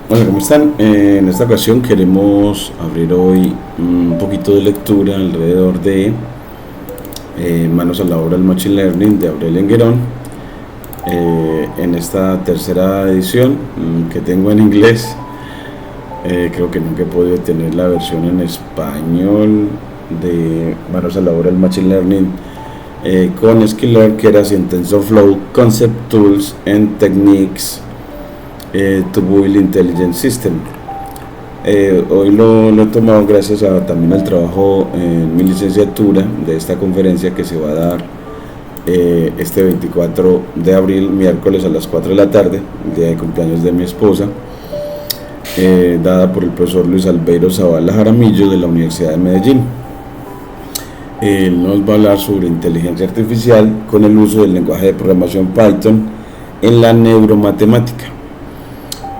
Hola, ¿cómo están? En esta ocasión queremos abrir hoy un poquito de lectura alrededor de Manos a la obra del Machine Learning de Aurel Enguerón. En esta tercera edición que tengo en inglés, creo que nunca he podido tener la versión en español de Manos a la obra del Machine Learning con Skilled y TensorFlow Concept Tools and Techniques to Build Intelligent System. Hoy lo he tomado gracias también al trabajo en mi licenciatura de esta conferencia que se va a dar este 24 de abril, miércoles a las 4 de la tarde, el día de cumpleaños de mi esposa, dada por el profesor Luis Albeiro Zavala Jaramillo de la Universidad de Medellín. Él nos va a hablar sobre inteligencia artificial con el uso del lenguaje de programación Python en la neuromatemática.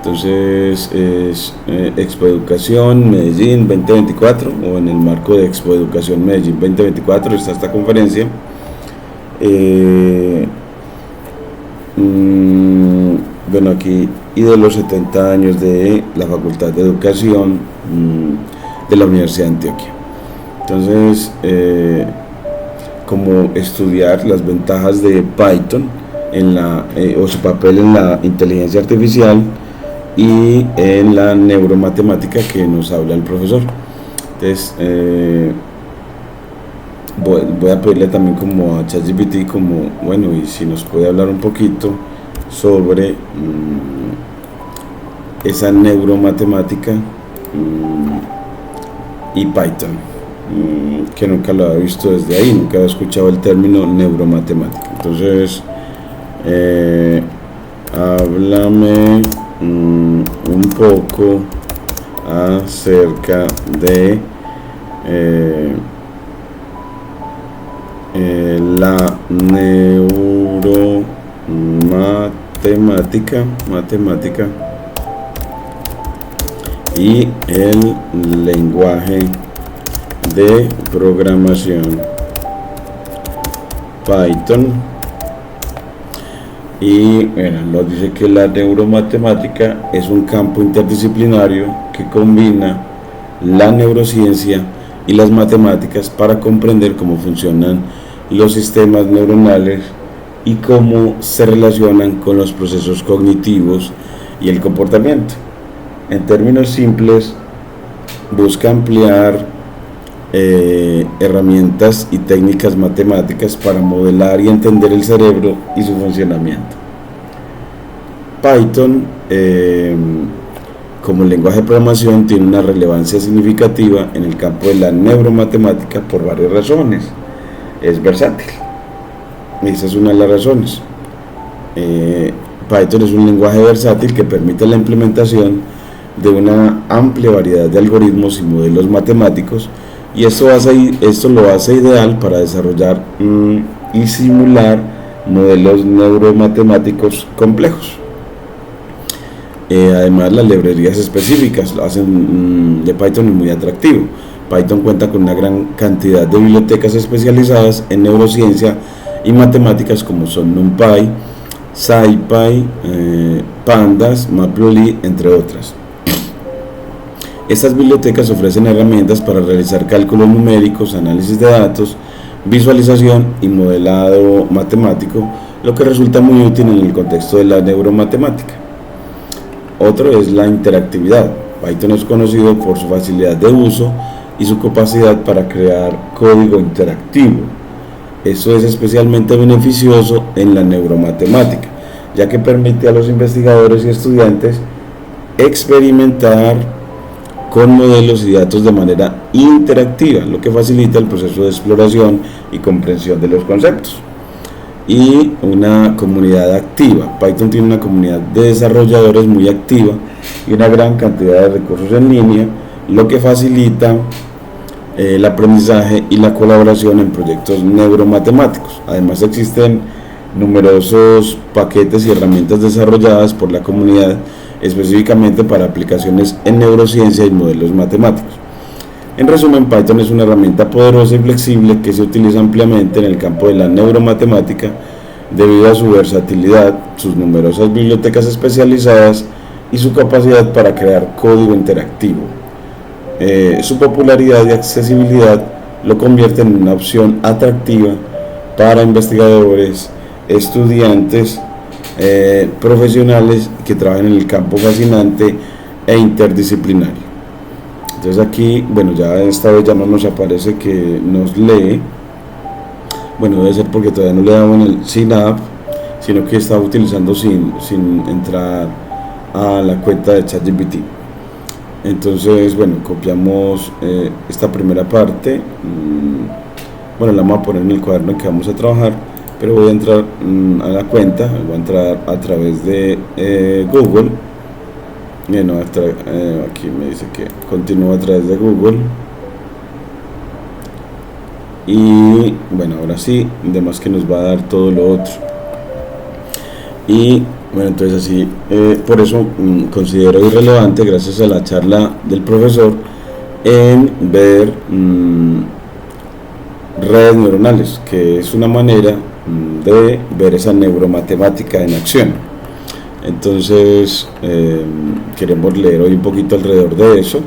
Entonces es Expo Educación Medellín 2024, o en el marco de Expo Educación Medellín 2024 está esta conferencia. Bueno, aquí, y de los 70 años de la Facultad de Educación de la Universidad de Antioquia. Entonces, como estudiar las ventajas de Python o su papel en la inteligencia artificial y en la neuromatemática que nos habla el profesor. Entonces voy a pedirle también como a ChatGPT, como bueno, y si nos puede hablar un poquito sobre esa neuromatemática y Python, que nunca lo había visto desde ahí, nunca había escuchado el término neuromatemática. Entonces háblame un poco acerca de la matemática y el lenguaje de programación Python. Y bueno, nos dice que la neuromatemática es un campo interdisciplinario que combina la neurociencia y las matemáticas para comprender cómo funcionan los sistemas neuronales y cómo se relacionan con los procesos cognitivos y el comportamiento. En términos simples, busca ampliar herramientas y técnicas matemáticas para modelar y entender el cerebro y su funcionamiento. Python, como lenguaje de programación, tiene una relevancia significativa en el campo de la neuromatemática por varias razones. Es versátil. Esa es una de las razones. Python es un lenguaje versátil que permite la implementación de una amplia variedad de algoritmos y modelos matemáticos, y esto lo hace ideal para desarrollar y simular modelos neuromatemáticos complejos. Además, las librerías específicas lo hacen de Python muy atractivo. Python cuenta con una gran cantidad de bibliotecas especializadas en neurociencia y matemáticas, como son NumPy, SciPy, Pandas, Matplotlib, entre otras. Estas bibliotecas ofrecen herramientas para realizar cálculos numéricos, análisis de datos, visualización y modelado matemático, lo que resulta muy útil en el contexto de la neuromatemática. Otro es la interactividad. Python es conocido por su facilidad de uso y su capacidad para crear código interactivo. Esto es especialmente beneficioso en la neuromatemática, ya que permite a los investigadores y estudiantes experimentar con modelos y datos de manera interactiva, lo que facilita el proceso de exploración y comprensión de los conceptos. Y una comunidad activa. Python tiene una comunidad de desarrolladores muy activa y una gran cantidad de recursos en línea, lo que facilita el aprendizaje y la colaboración en proyectos neuromatemáticos. Además, existen numerosos paquetes y herramientas desarrolladas por la comunidad específicamente para aplicaciones en neurociencia y modelos matemáticos. En resumen, Python es una herramienta poderosa y flexible que se utiliza ampliamente en el campo de la neuromatemática debido a su versatilidad, sus numerosas bibliotecas especializadas y su capacidad para crear código interactivo. Su popularidad y accesibilidad lo convierten en una opción atractiva para investigadores, estudiantes, profesionales que trabajan en el campo fascinante e interdisciplinario. Entonces aquí, bueno, ya esta vez ya no nos aparece que nos lee. Bueno, debe ser porque todavía no le damos en el Sign Up, sino que estaba utilizando sin entrar a la cuenta de ChatGPT. Entonces, bueno, copiamos esta primera parte. Bueno, la vamos a poner en el cuaderno en que vamos a trabajar, pero voy a entrar a la cuenta, voy a entrar a través de Google. Bueno, aquí me dice que continúa a través de Google. Y bueno, ahora sí, además que nos va a dar todo lo otro. Y bueno, entonces así, por eso considero irrelevante, gracias a la charla del profesor, en ver redes neuronales, que es una manera de ver esa neuromatemática en acción. Entonces queremos leer hoy un poquito alrededor de eso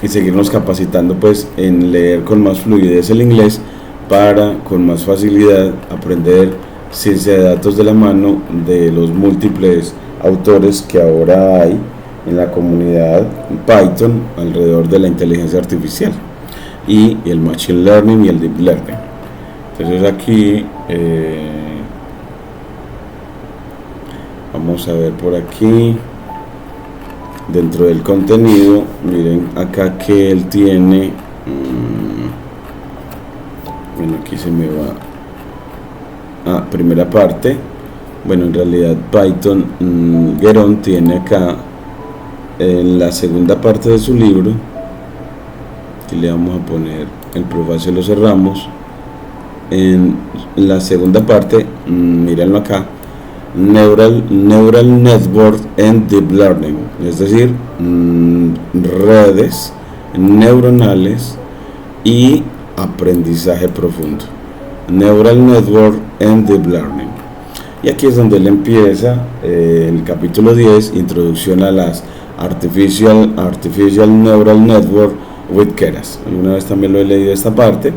y seguirnos capacitando pues en leer con más fluidez el inglés, para con más facilidad aprender ciencia de datos de la mano de los múltiples autores que ahora hay en la comunidad Python alrededor de la inteligencia artificial y el machine learning y el deep learning. Entonces aquí vamos a ver por aquí dentro del contenido. Miren acá que él tiene bueno, aquí se me va primera parte. Bueno, en realidad Python Guerón tiene acá en la segunda parte de su libro, aquí le vamos a poner el prefacio, lo cerramos. En la segunda parte, mírenlo acá, Neural Network and Deep Learning, es decir, redes neuronales y aprendizaje profundo. Neural Network and Deep Learning. Y aquí es donde él empieza el capítulo 10, introducción a las Artificial Neural Network with Keras. Alguna vez también lo he leído esta parte.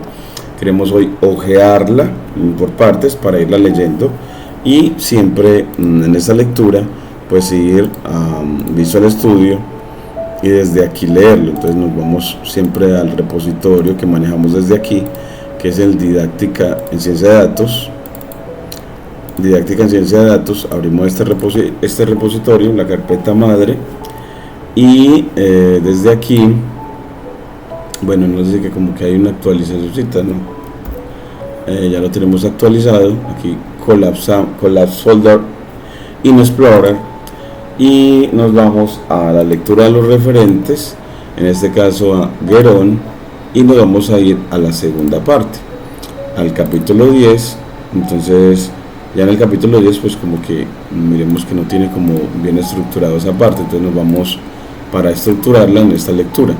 Queremos hoy ojearla por partes para irla leyendo y siempre en esta lectura pues ir a Visual Studio y desde aquí leerlo. Entonces nos vamos siempre al repositorio que manejamos desde aquí, que es el Didáctica en Ciencia de Datos. Didáctica en Ciencia de Datos, abrimos este repositorio, la carpeta madre, y desde aquí, bueno, nos dice que como que hay una actualización, ¿no? Ya lo tenemos actualizado. Aquí Collapse Folder in Explorer, y nos vamos a la lectura de los referentes, en este caso a Guerón, y nos vamos a ir a la segunda parte, al capítulo 10. Entonces ya en el capítulo 10 pues como que miremos que no tiene como bien estructurado esa parte, entonces nos vamos para estructurarla en esta lectura.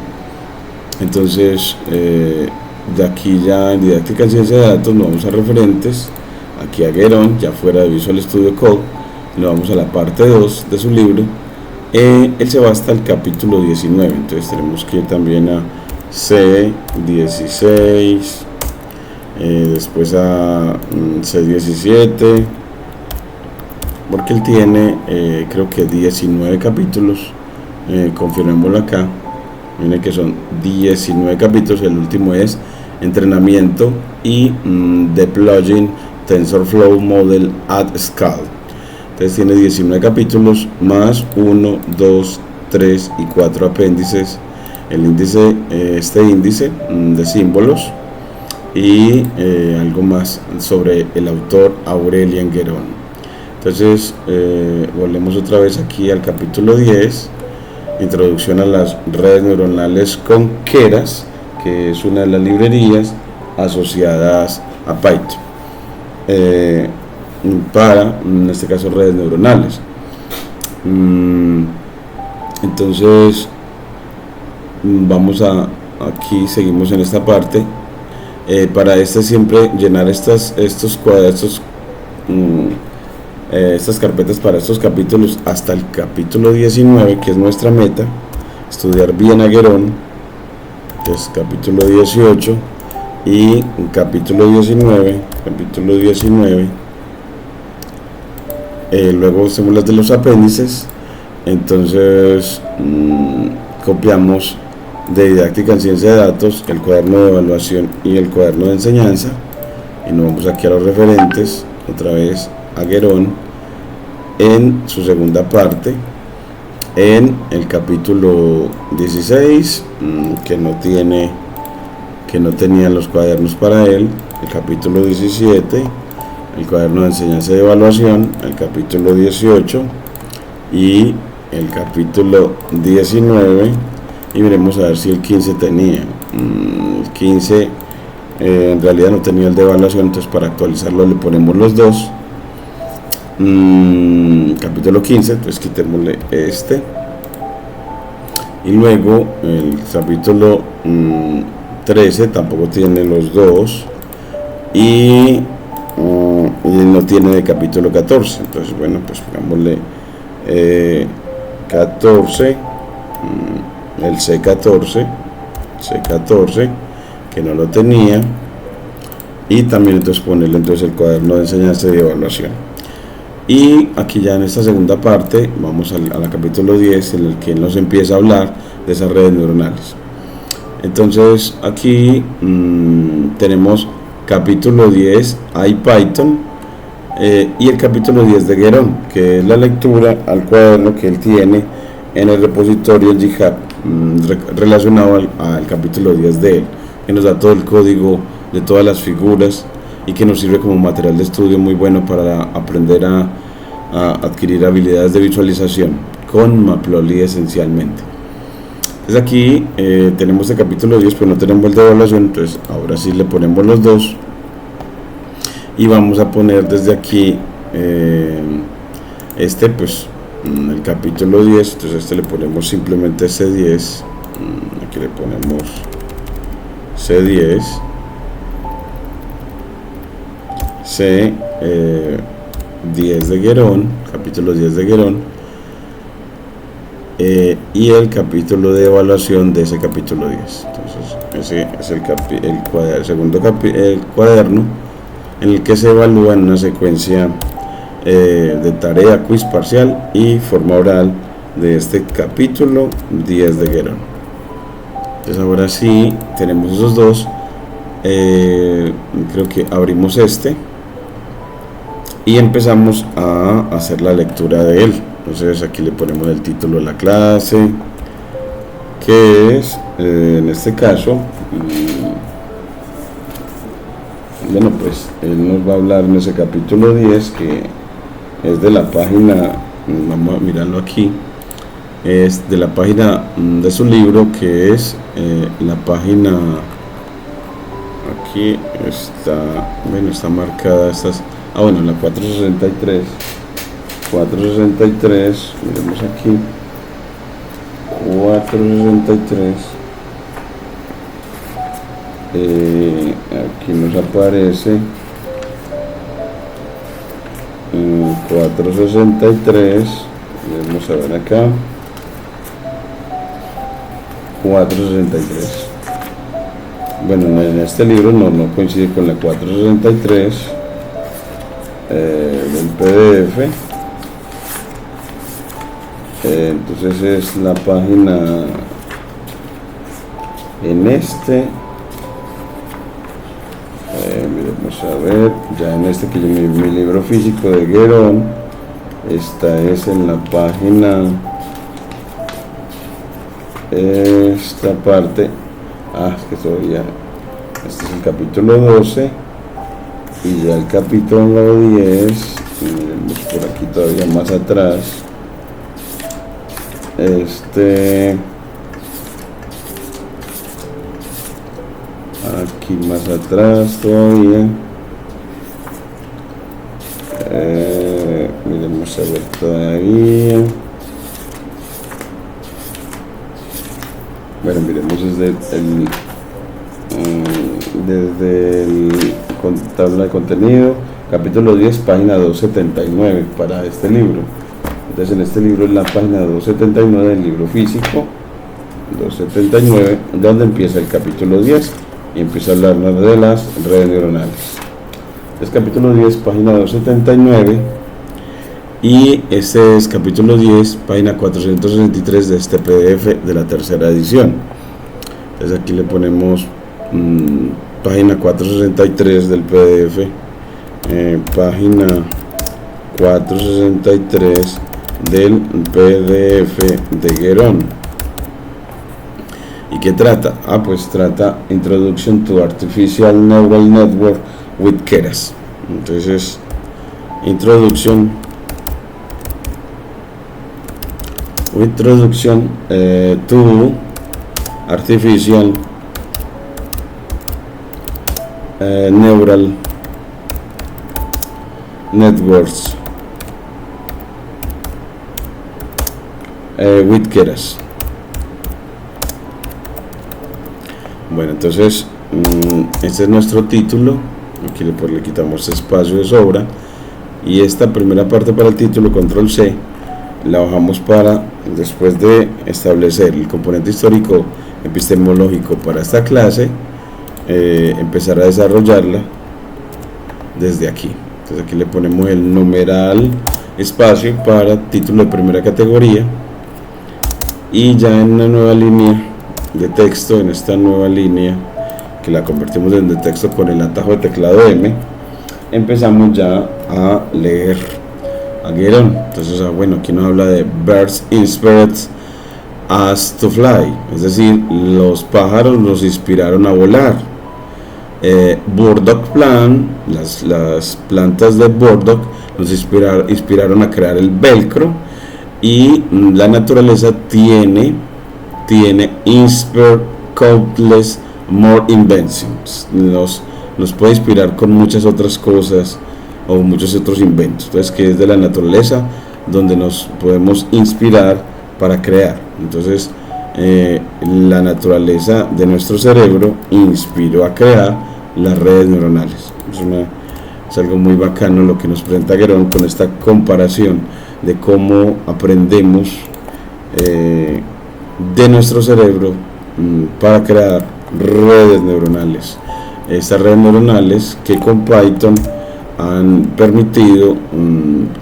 Entonces de aquí ya en Didáctica en Ciencia de Datos nos vamos a referentes, aquí a Guerón, ya fuera de Visual Studio Code, nos vamos a la parte 2 de su libro. Él se va hasta el capítulo 19, entonces tenemos que ir también a C16, después a C17, porque él tiene creo que 19 capítulos, confirmémoslo acá. Miren que son 19 capítulos, el último es entrenamiento y deploying TensorFlow Model at Scale. Entonces tiene 19 capítulos más 1, 2, 3 y 4 apéndices. El índice, este índice de símbolos y algo más sobre el autor Aurelian Guerón. Entonces volvemos otra vez aquí al capítulo 10, introducción a las redes neuronales con Keras, que es una de las librerías asociadas a Python para, en este caso, redes neuronales. Entonces vamos a aquí, seguimos en esta parte. Para siempre llenar estos cuadros, estas carpetas para estos capítulos hasta el capítulo 19, que es nuestra meta, estudiar bien Aggerón, que es capítulo 18, y capítulo 19, luego hacemos las de los apéndices. Entonces copiamos de didáctica en ciencia de datos el cuaderno de evaluación y el cuaderno de enseñanza, y nos vamos aquí a los referentes, otra vez Aggerón en su segunda parte, en el capítulo 16, que no tenía los cuadernos para él, el capítulo 17, el cuaderno de enseñanza y evaluación, el capítulo 18 y el capítulo 19, y veremos a ver si el 15 tenía. El 15 en realidad no tenía el de evaluación, entonces para actualizarlo le ponemos los dos. Capítulo 15, entonces quitémosle este, y luego el capítulo 13 tampoco tiene los dos, y no tiene de capítulo 14, entonces bueno, pues pongámosle 14, el C14, que no lo tenía, y también entonces ponerle entonces el cuaderno de enseñanza y evaluación. Y aquí ya en esta segunda parte vamos al capítulo 10, en el que nos empieza a hablar de esas redes neuronales. Entonces aquí tenemos capítulo 10 IPython, y el capítulo 10 de Aggerón, que es la lectura al cuaderno que él tiene en el repositorio en GitHub, relacionado al capítulo 10 de él, que nos da todo el código de todas las figuras y que nos sirve como material de estudio muy bueno para aprender a adquirir habilidades de visualización con Maplotlib esencialmente. Entonces aquí tenemos el capítulo 10, pero no tenemos el de evaluación, entonces ahora sí le ponemos los dos, y vamos a poner desde aquí pues el capítulo 10, entonces le ponemos simplemente C10, aquí le ponemos C10, C10 de Aggerón, capítulo 10 de Aggerón, y el capítulo de evaluación de ese capítulo 10. Entonces ese es el segundo cuaderno en el que se evalúa en una secuencia de tarea, quiz parcial y forma oral de este capítulo 10 de Aggerón. Entonces ahora sí tenemos esos dos. Creo que abrimos este y empezamos a hacer la lectura de él. Entonces aquí le ponemos el título de la clase, que es en este caso, bueno, pues él nos va a hablar en ese capítulo 10, que es de la página, vamos a mirarlo aquí, es de la página de su libro, que es la página, aquí está, bueno, está marcada estas, bueno, la 463, miremos aquí, 463, aquí nos aparece 463, vamos a ver acá, 463. Bueno, en este libro no coincide con la 463 del PDF. Entonces es la página en este, miremos a ver, ya en este que yo mi libro físico de Aggerón, esta es en la página, esta parte, es que todavía, este es el capítulo 12, y ya el capítulo 10, miremos por aquí todavía más atrás, aquí más atrás todavía, miremos a ver todavía, bueno, miremos desde el tabla de contenido, capítulo 10, página 279 para este libro. Entonces en este libro es la página 279 del libro físico, 279, donde empieza el capítulo 10 y empieza a hablarnos de las redes neuronales. Es capítulo 10, página 279, y este es capítulo 10, página 463 de este PDF de la tercera edición. Entonces aquí le ponemos página 463 del PDF, página 463 del PDF de Guerón. ¿Y qué trata? Pues trata Introduction to Artificial Neural Network with Keras. Entonces, Introduction to Artificial Neural Networks with Keras. Bueno, entonces este es nuestro título. Aquí le quitamos espacio de sobra, y esta primera parte para el título, control C, la bajamos para, después de establecer el componente histórico epistemológico para esta clase, empezar a desarrollarla desde aquí. Entonces aquí le ponemos el numeral espacio para título de primera categoría, y ya en una nueva línea de texto, en esta nueva línea que la convertimos en de texto con el atajo de teclado M, empezamos ya a leer a Guerón. Entonces, bueno, aquí nos habla de birds inspired us to fly, es decir, los pájaros nos inspiraron a volar. Burdock plant, las plantas de burdock nos inspiraron a crear el velcro, y la naturaleza tiene inspired countless more inventions, nos puede inspirar con muchas otras cosas o muchos otros inventos. Entonces, que es de la naturaleza donde nos podemos inspirar para crear. Entonces, la naturaleza de nuestro cerebro inspiró a crear las redes neuronales. Es algo muy bacano lo que nos presenta Guerón con esta comparación de cómo aprendemos de nuestro cerebro para crear redes neuronales. Estas redes neuronales que con Python han permitido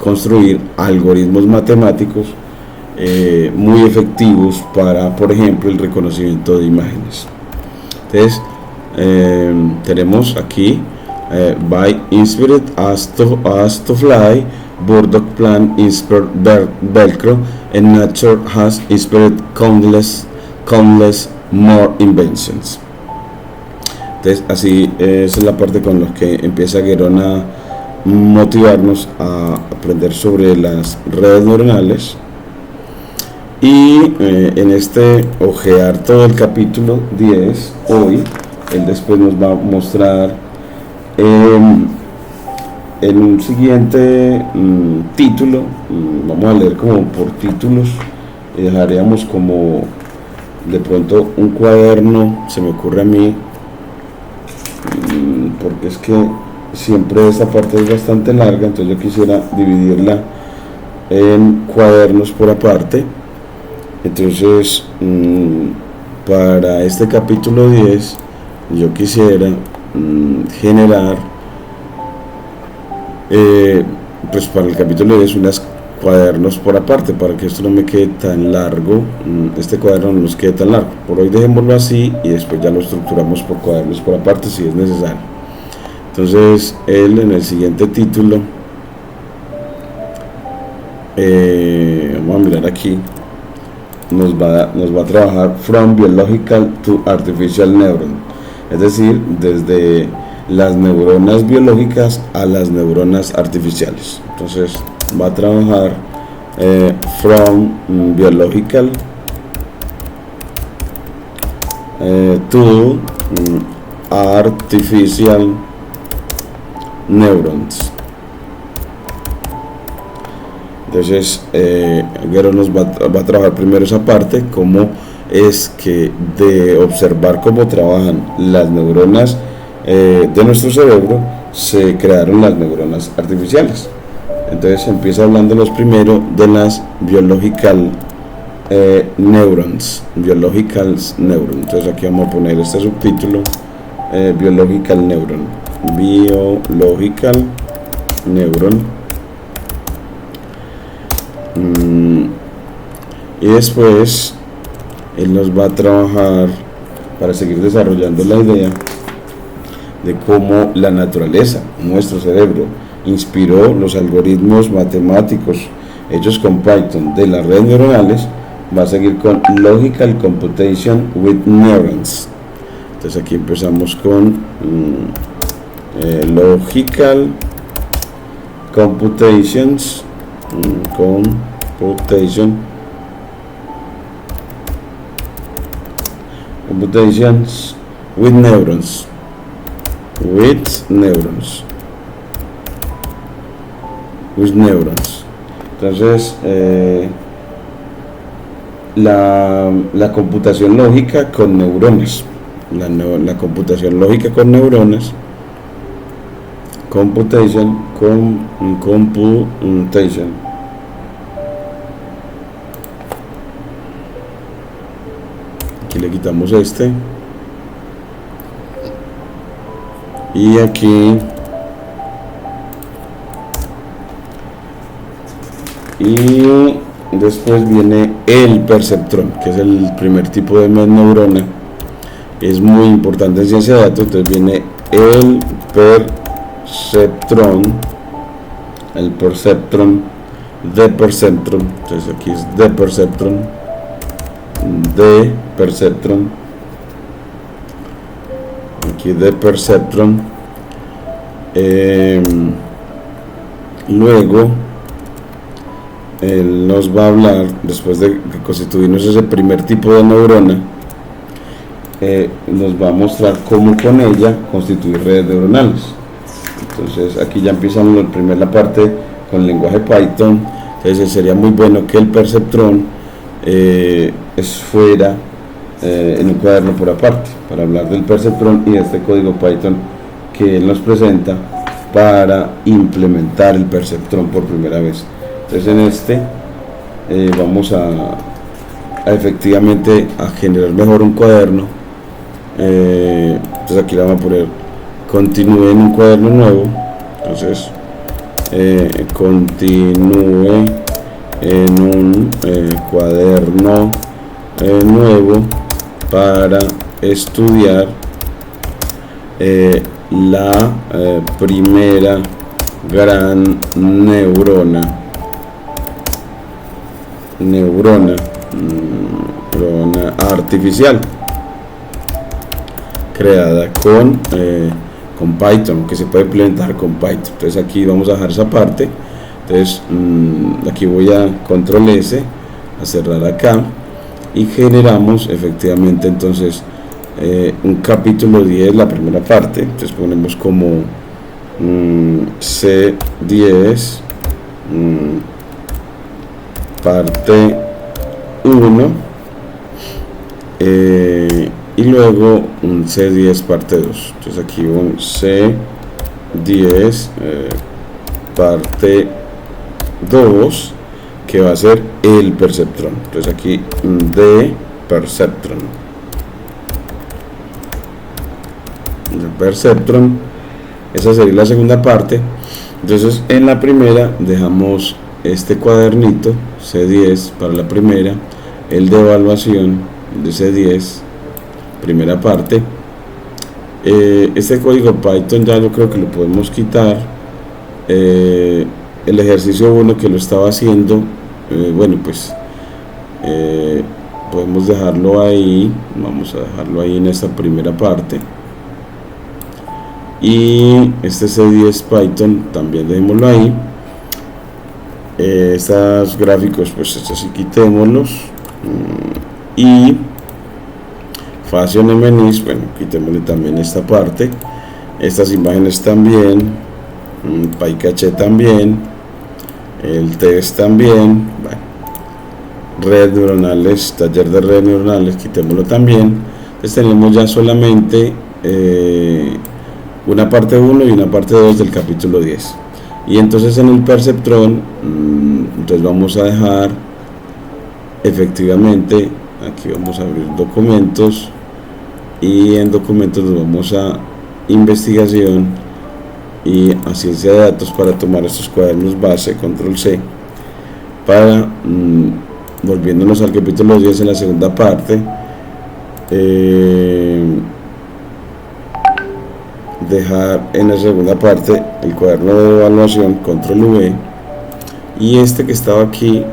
construir algoritmos matemáticos muy efectivos para, por ejemplo, el reconocimiento de imágenes. Entonces, tenemos aquí by inspired us to fly, burdock plant inspired velcro, and nature has inspired countless more inventions. Entonces, así es la parte con la que empieza Guerón a motivarnos a aprender sobre las redes neuronales. Y en este ojear todo el capítulo 10, hoy él después nos va a mostrar en un siguiente título. Vamos a leer como por títulos, y dejaríamos como de pronto un cuaderno, se me ocurre a mí, porque es que siempre esta parte es bastante larga, entonces yo quisiera dividirla en cuadernos por aparte. Entonces, para este capítulo 10 yo quisiera generar pues para el capítulo 10 unos cuadernos por aparte, para que esto no me quede tan largo, este cuaderno no nos quede tan largo. Por hoy dejémoslo así, y después ya lo estructuramos por cuadernos por aparte si es necesario. Entonces él en el siguiente título, vamos a mirar aquí, nos va a trabajar From Biological to Artificial Neuron, es decir, desde las neuronas biológicas a las neuronas artificiales. Entonces va a trabajar From Biological to Artificial Neurons. Entonces Guerón nos va a trabajar primero esa parte, cómo es que de observar cómo trabajan las neuronas de nuestro cerebro se crearon las neuronas artificiales. Entonces empieza hablando los primero de las biological neurons. Entonces aquí vamos a poner este subtítulo, biological neuron. Biological neuron. Y después él nos va a trabajar para seguir desarrollando la idea de cómo la naturaleza, nuestro cerebro, inspiró los algoritmos matemáticos hechos con Python de las redes neuronales. Va a seguir con Logical Computation with Neurons. Entonces aquí empezamos con Logical Computations with neurons. Entonces la computación lógica con neuronas. La computación lógica con neuronas. Computation. Aquí le quitamos este. Y aquí. Y después viene el perceptrón, que es el primer tipo de neurona. Es muy importante en ciencia de datos. Entonces viene el perceptrón. De perceptrón. Entonces aquí es de perceptrón. Aquí de perceptrón. Luego él nos va a hablar, después de constituirnos ese primer tipo de neurona, nos va a mostrar cómo con ella constituir redes neuronales. Entonces aquí ya empezamos la parte con el lenguaje Python. Entonces sería muy bueno que el perceptrón fuera en un cuaderno por aparte, para hablar del perceptrón y de este código Python que él nos presenta para implementar el perceptrón por primera vez. Entonces en este vamos a efectivamente a generar mejor un cuaderno. Entonces aquí le vamos a poner continúe en un cuaderno nuevo. Entonces continúe en un cuaderno nuevo para estudiar la primera gran neurona artificial creada con Python, que se puede implementar con Python. Entonces aquí vamos a dejar esa parte. Entonces aquí voy a control S, a cerrar acá, y generamos efectivamente entonces un capítulo 10, la primera parte. Entonces ponemos como C10 parte 1 y luego un C10 parte 2. Entonces aquí un C10 parte 2, que va a ser el perceptrón. Entonces aquí de perceptrón. Esa sería la segunda parte. Entonces en la primera dejamos este cuadernito C10 para la primera, el de evaluación de C10, primera parte. Este código Python ya yo creo que lo podemos quitar. El ejercicio 1 que lo estaba haciendo, bueno, pues podemos dejarlo ahí. Vamos a dejarlo ahí en esta primera parte. Y este C10 Python también dejémoslo ahí. Estos gráficos, pues estos sí quitémoslos. Y Fashion MNIS, bueno, quitémosle también esta parte. Estas imágenes también. PyCache también. El test también. Bueno, redes neuronales, taller de redes neuronales, quitémoslo también. Entonces tenemos ya solamente una parte 1 y una parte 2 del capítulo 10. Y entonces en el perceptrón, entonces vamos a dejar efectivamente, aquí vamos a abrir documentos, y en documentos nos vamos a investigación y a ciencia de datos para tomar estos cuadernos base, control C, para volviéndonos al capítulo 10 en la segunda parte, dejar en la segunda parte el cuaderno de evaluación, control V, y este que estaba aquí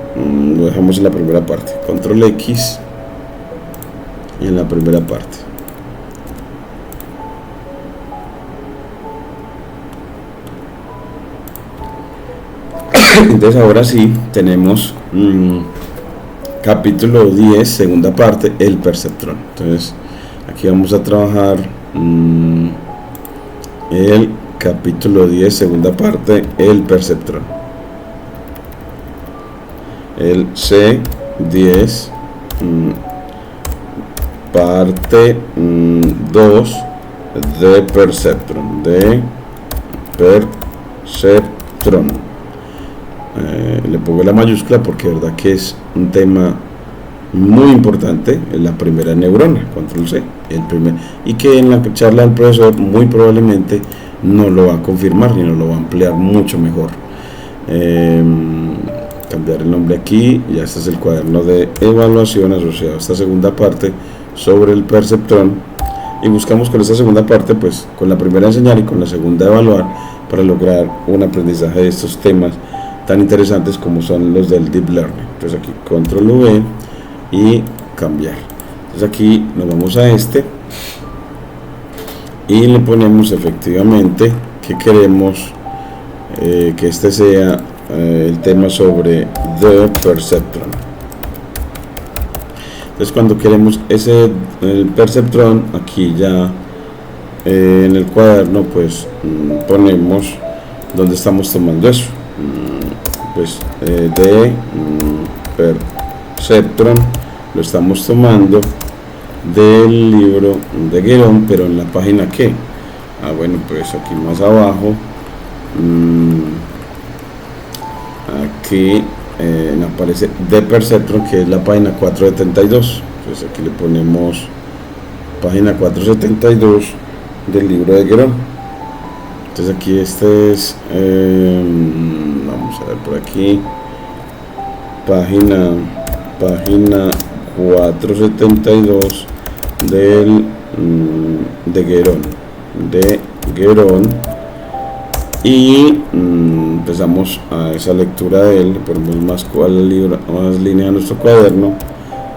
lo dejamos en la primera parte, control X, y en la primera parte. Entonces ahora sí tenemos capítulo 10, segunda parte, el perceptrón. Entonces aquí vamos a trabajar el capítulo 10, segunda parte, el perceptrón. El C10, parte 2 de perceptrón, le pongo la mayúscula porque de verdad que es un tema muy importante, en la primera neurona, control C, el primer, y que en la charla del profesor muy probablemente no lo va a confirmar ni no lo va a ampliar mucho mejor. Cambiar el nombre aquí, ya este es el cuaderno de evaluación asociado a esta segunda parte sobre el perceptrón, y buscamos con esta segunda parte, pues con la primera enseñar y con la segunda evaluar, para lograr un aprendizaje de estos temas tan interesantes como son los del Deep Learning. Entonces aquí control V y cambiar. Entonces aquí nos vamos a este y le ponemos efectivamente que queremos que este sea el tema sobre The Perceptron. Entonces cuando queremos el perceptrón, aquí ya en el cuaderno pues ponemos donde estamos tomando eso, pues de perceptron lo estamos tomando del libro de Guérón, pero en la página que bueno, pues aquí más abajo, aquí aparece de perceptron, que es la página 472. Entonces aquí le ponemos página 472 del libro de Guérón. Entonces aquí este es vamos a ver por aquí, página 472 de Guérón, y empezamos a esa lectura de él, le ponemos más línea a nuestro cuaderno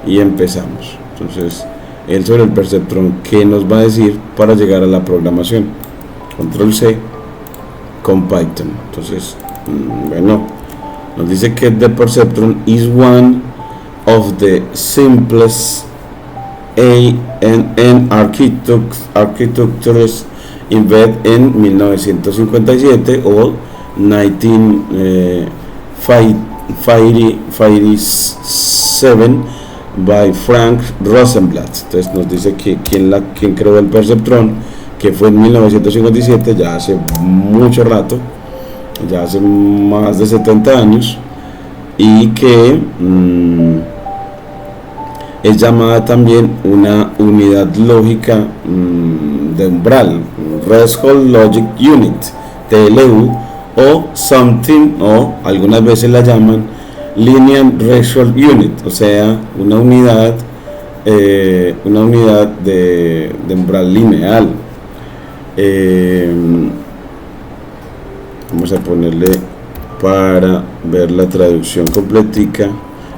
y empezamos. Entonces él sobre el perceptrón, ¿qué nos va a decir para llegar a la programación? Control C con Python. Entonces bueno, nos dice que the perceptron is one of the simplest ANN architectures invented en 1957 o 1957 by Frank Rosenblatt. Entonces nos dice que quien creó el perceptrón, que fue en 1957, ya hace mucho rato, ya hace más de 70 años, y que es llamada también una unidad lógica de umbral, Threshold Logic Unit, TLU, o something, o algunas veces la llaman Linear Threshold Unit, o sea, una unidad de umbral lineal. Vamos a ponerle, para ver la traducción completica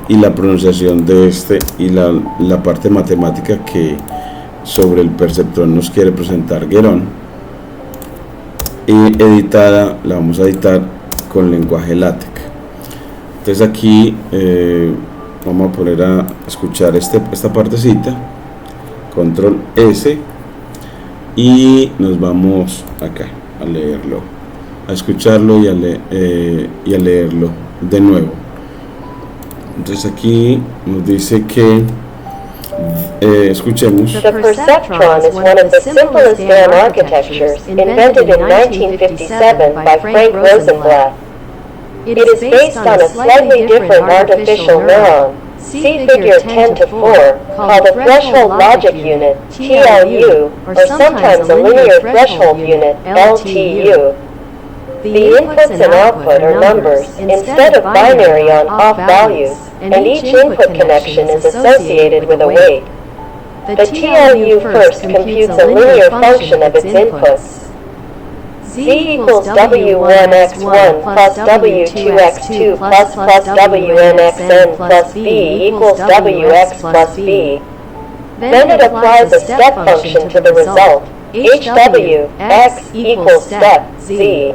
y la pronunciación de este y la parte matemática que sobre el perceptrón nos quiere presentar Guérón, y editada, la vamos a editar con lenguaje LaTeX. Entonces aquí vamos a poner a escuchar esta partecita, control S, y nos vamos acá a leerlo, a escucharlo y a leerlo de nuevo. Entonces aquí nos dice que Escuchemos. The perceptron is one of the simplest DAM architectures invented in 1957 by Frank Rosenblatt. It is based on a slightly different artificial neuron, see figure 10 to 4, called a threshold logic unit, TLU, or sometimes a linear threshold unit, LTU. The inputs and output are numbers, instead of binary on-off values, and each input connection is associated with a weight. The TLU first computes a linear function of its inputs. Z equals W1x1 plus W2x2 plus Wnxn plus B equals Wx plus B. Then it applies a step function to the result, HW, x equals step, Z.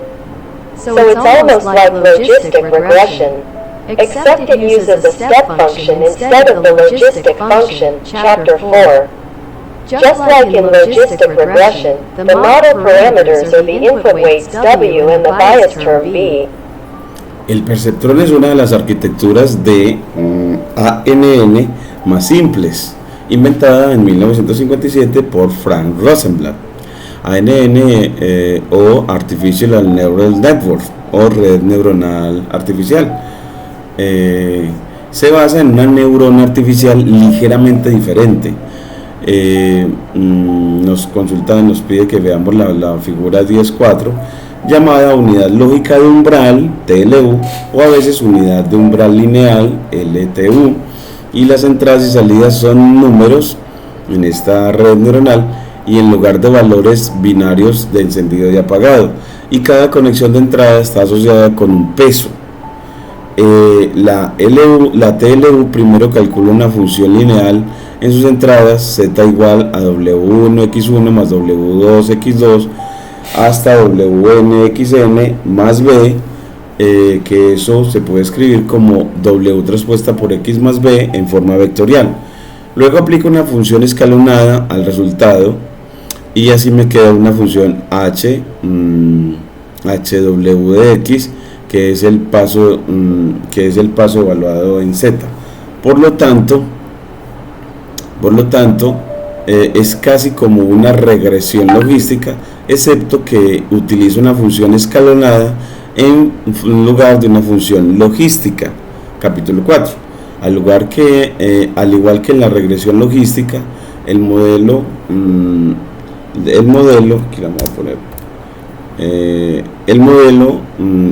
So it's almost like logistic regression, except it uses a step function instead of the logistic function, Chapter 4. Just like in logistic regression, the model parameters are the input weights W and the bias term B. El perceptrón es una de las arquitecturas de ANN más simples, inventada en 1957 por Frank Rosenblatt. ANN o Artificial Neural Network o red neuronal artificial. Se basa en una neurona artificial ligeramente diferente. Nos pide que veamos la figura 10.4, llamada unidad lógica de umbral, TLU, o a veces unidad de umbral lineal, LTU, y las entradas y salidas son números en esta red neuronal y en lugar de valores binarios de encendido y apagado, y cada conexión de entrada está asociada con un peso. La TLU primero calcula una función lineal en sus entradas, z igual a W1x1 más W2x2 hasta WNXN más B, que eso se puede escribir como W transpuesta por X más B en forma vectorial. Luego aplico una función escalonada al resultado y así me queda una función HW de X, que es el paso evaluado en Z. Por lo tanto, es casi como una regresión logística, excepto que utiliza una función escalonada en lugar de una función logística. Capítulo 4. Al igual que en la regresión logística, el modelo, aquí la vamos a poner,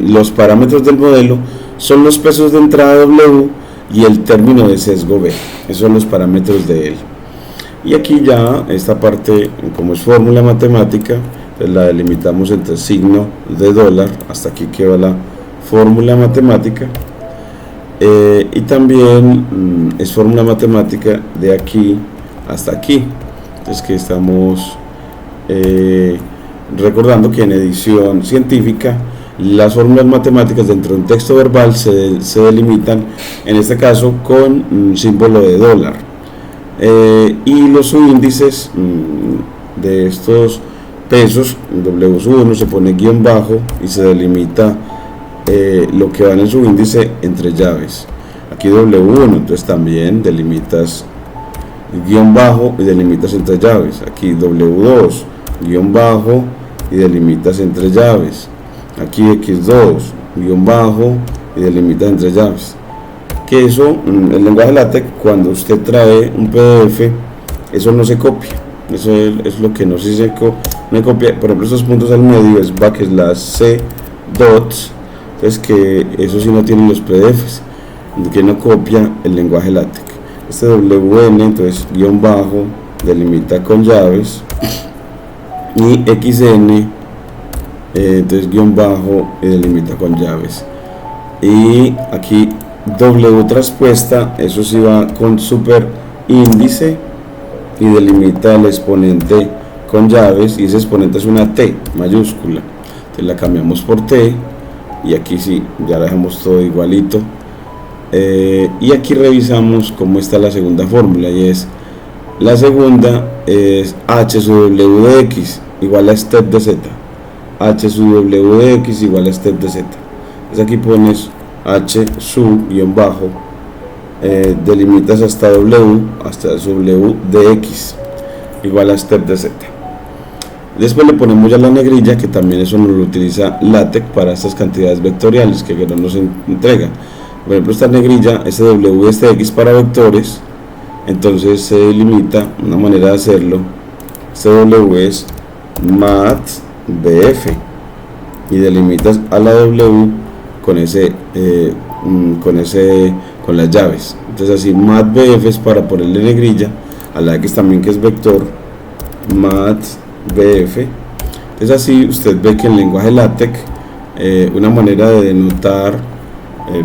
los parámetros del modelo son los pesos de entrada W y el término de sesgo B. Esos son los parámetros de él. Y aquí ya esta parte, como es fórmula matemática, entonces la delimitamos entre signo de dólar, hasta aquí queda la fórmula matemática, y también es fórmula matemática de aquí hasta aquí. Entonces que estamos recordando que en edición científica las fórmulas matemáticas dentro de un texto verbal se delimitan, en este caso con un símbolo de dólar, y los subíndices de estos pesos, W1 se pone guión bajo y se delimita lo que va en el subíndice entre llaves. Aquí W1, entonces también delimitas guión bajo y delimitas entre llaves. Aquí W2, guión bajo y delimitas entre llaves. Aquí X2, guión bajo y delimitas entre llaves. Que eso, el lenguaje LaTeX, cuando usted trae un PDF, eso no se copia. Eso es lo que no se copia. Por ejemplo, estos puntos al medio es /c dots. Entonces que eso sí no tienen los PDFs, que no copia el lenguaje LaTeX. Este WN, entonces guión bajo, delimita con llaves, y XN, entonces guión bajo y delimita con llaves. Y aquí W transpuesta, eso sí va con super índice y delimita el exponente con llaves, y ese exponente es una T mayúscula, entonces la cambiamos por T, y aquí sí, ya la dejamos todo igualito. Y aquí revisamos cómo está la segunda fórmula, y es la segunda es H sub W de X igual a step de Z. H sub W de X igual a step de Z. Entonces aquí pones H sub guión bajo delimitas hasta W, hasta W de X igual a step de Z. Después le ponemos ya la negrilla, que también eso nos lo utiliza LaTeX para estas cantidades vectoriales que no nos entrega. Por ejemplo, esta negrilla, este W y este X para vectores, entonces se delimita una manera de hacerlo. Este W es mathbf y delimitas a la W con con las llaves. Entonces así mathbf es para ponerle negrilla a la X también, que es vector, mathbf. Entonces así usted ve que en el lenguaje LaTeX una manera de denotar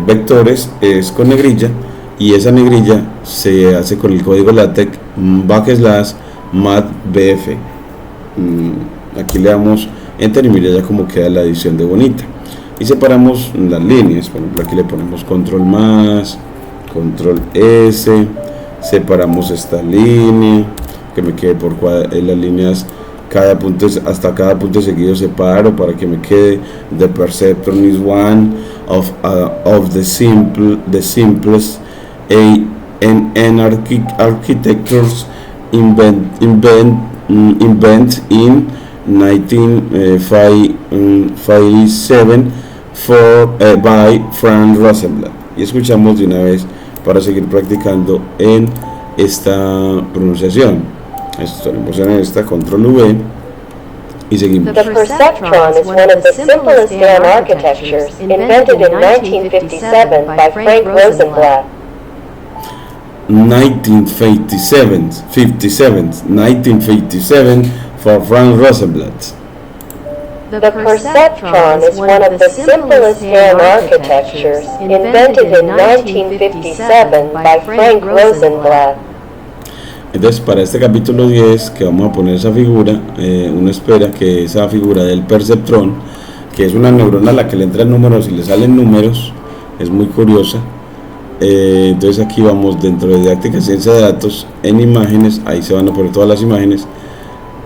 vectores es con negrilla, y esa negrilla se hace con el código LaTeX /mathbf. Aquí le damos enter y mira ya cómo queda la edición de bonita. Y separamos las líneas. Por ejemplo, aquí le ponemos control más, control S, separamos esta línea que me quede por las líneas, cada punto, hasta cada punto seguido separo para que me quede. The perceptron is one of the simplest architectures invent in 1957 by Frank Rosenblatt. Y escuchamos de una vez para seguir practicando en esta pronunciación. Estaremos en esta, control V, y seguimos. The perceptron is one of the simplest GAN architectures, invented in 1957 by Frank Rosenblatt. 1957 for Frank Rosenblatt. The perceptron is one of the simplest GAN architectures, invented in 1957 by Frank Rosenblatt. Entonces, para este capítulo 10, que vamos a poner esa figura, uno espera que esa figura del perceptrón, que es una neurona a la que le entran números y le salen números, es muy curiosa. Entonces aquí vamos dentro de didáctica ciencia de datos, en imágenes, ahí se van a poner todas las imágenes,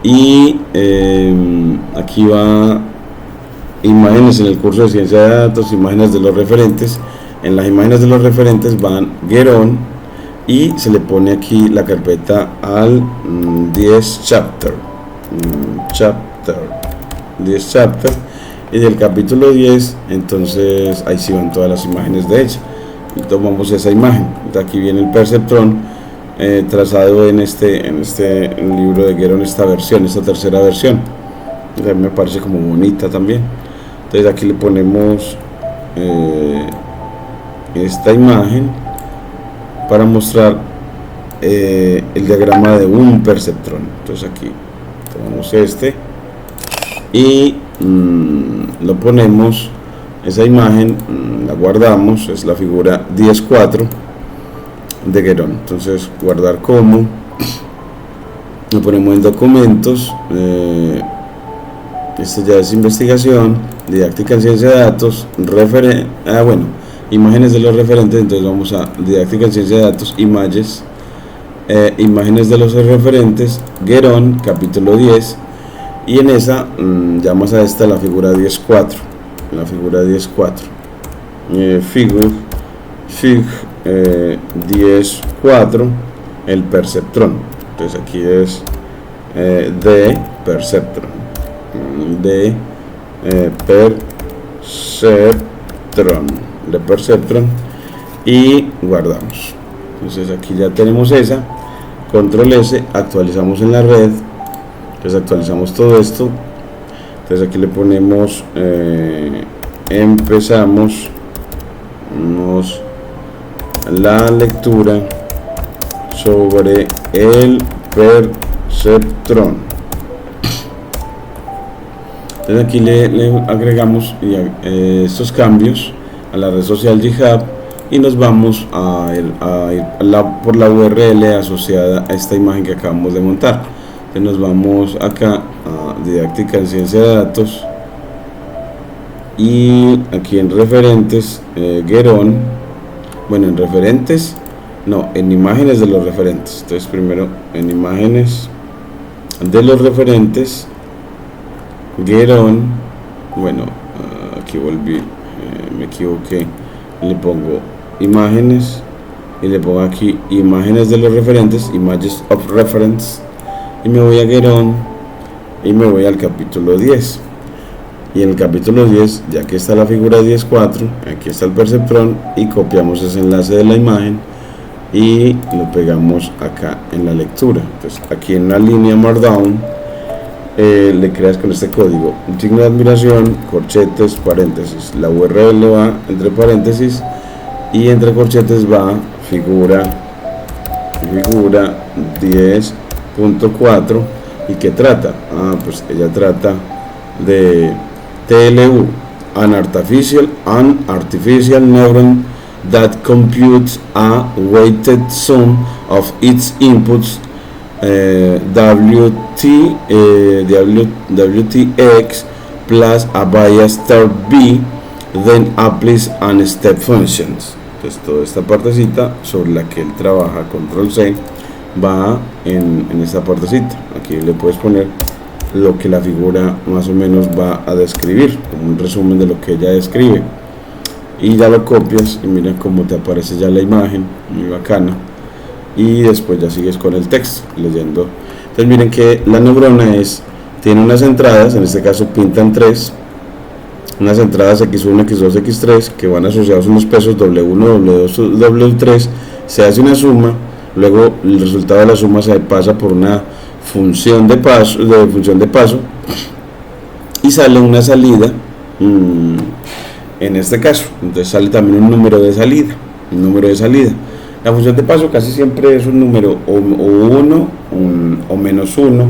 y aquí va imágenes en el curso de ciencia de datos, imágenes de los referentes. En las imágenes de los referentes van Guerón, y se le pone aquí la carpeta al 10 chapter, 10 chapter, y del capítulo 10, entonces ahí sí van todas las imágenes de ella. Y tomamos esa imagen. Entonces aquí viene el perceptrón trazado en este libro de Guerón, esta tercera versión. Entonces me parece como bonita también. Entonces aquí le ponemos esta imagen para mostrar el diagrama de un perceptrón. Entonces aquí tomamos y lo ponemos, esa imagen la guardamos, es la figura 10.4 de Guerón. Entonces guardar como, lo ponemos en documentos, esto ya es investigación, didáctica en ciencia de datos, imágenes de los referentes. Entonces vamos a didáctica en ciencia de datos, imágenes, imágenes de los referentes, Guerón, capítulo 10, y en esa llamamos a esta la figura 10.4, la figura 10.4, fig 10.4, el perceptrón. Entonces aquí es de perceptron, de perceptron, y guardamos. Entonces aquí ya tenemos esa, control S, actualizamos en la red. Entonces actualizamos todo esto. Entonces aquí le ponemos empezamos la lectura sobre el perceptrón. Entonces aquí le agregamos estos cambios a la red social GitHub, y nos vamos a ir por la URL asociada a esta imagen que acabamos de montar. Entonces nos vamos acá a didáctica en ciencia de datos, y aquí en referentes, Guerón, en referentes, en imágenes de los referentes. Entonces primero en imágenes de los referentes, Guerón, aquí volví, me equivoqué, le pongo imágenes y le pongo aquí imágenes de los referentes, images of reference, y me voy a get on y me voy al capítulo 10. Y en el capítulo 10, ya que está la figura 10.4, aquí está el perceptrón, y copiamos ese enlace de la imagen y lo pegamos acá en la lectura. Entonces aquí en la línea Markdown le creas con este código un signo de admiración, corchetes, paréntesis, la URL va entre paréntesis y entre corchetes va figura 10.4. ¿Y qué trata? Pues ella trata de TLU, an artificial neuron that computes a weighted sum of its inputs WTX plus a bias start B, then applies an step functions. Entonces toda esta partecita sobre la que él trabaja, control C, va en esta partecita. Aquí le puedes poner lo que la figura más o menos va a describir, como un resumen de lo que ella describe, y ya lo copias y mira cómo te aparece ya la imagen, muy bacana, y después ya sigues con el texto leyendo. Entonces miren que la neurona tiene unas entradas, en este caso pintan 3, unas entradas X1, X2, X3 que van asociados a unos pesos W1, W2, W3, se hace una suma, luego el resultado de la suma se pasa por una función de paso, y sale una salida, en este caso. Entonces sale también un número de salida. La función de paso casi siempre es un número o 1 o menos 1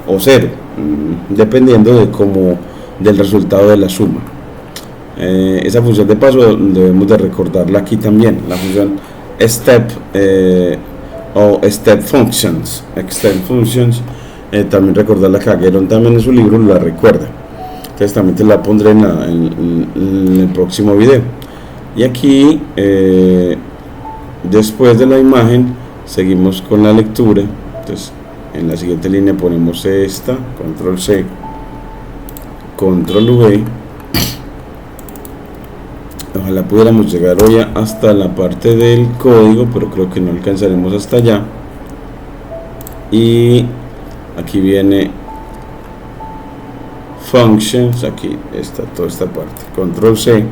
o 0, dependiendo del resultado de la suma. Esa función de paso debemos de recordarla aquí también, la función step o step functions, también recordarla, que Aggeron también en su libro la recuerda. Entonces también te la pondré en el próximo video. Y aquí después de la imagen seguimos con la lectura. Entonces en la siguiente línea ponemos esta, control C, control V. Ojalá pudiéramos llegar hoy hasta la parte del código, pero creo que no alcanzaremos hasta allá. Y aquí viene functions, aquí está toda esta parte, control C,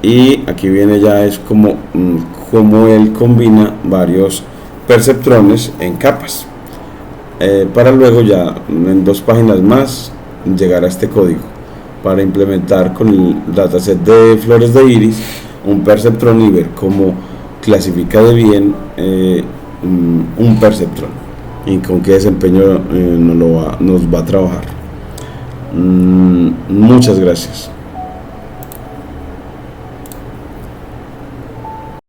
y aquí viene ya es como él combina varios perceptrones en capas, para luego ya en 2 páginas más llegar a este código para implementar con el dataset de flores de iris un perceptrón y ver cómo clasifica de bien un perceptrón y con qué desempeño nos va a trabajar. Muchas gracias.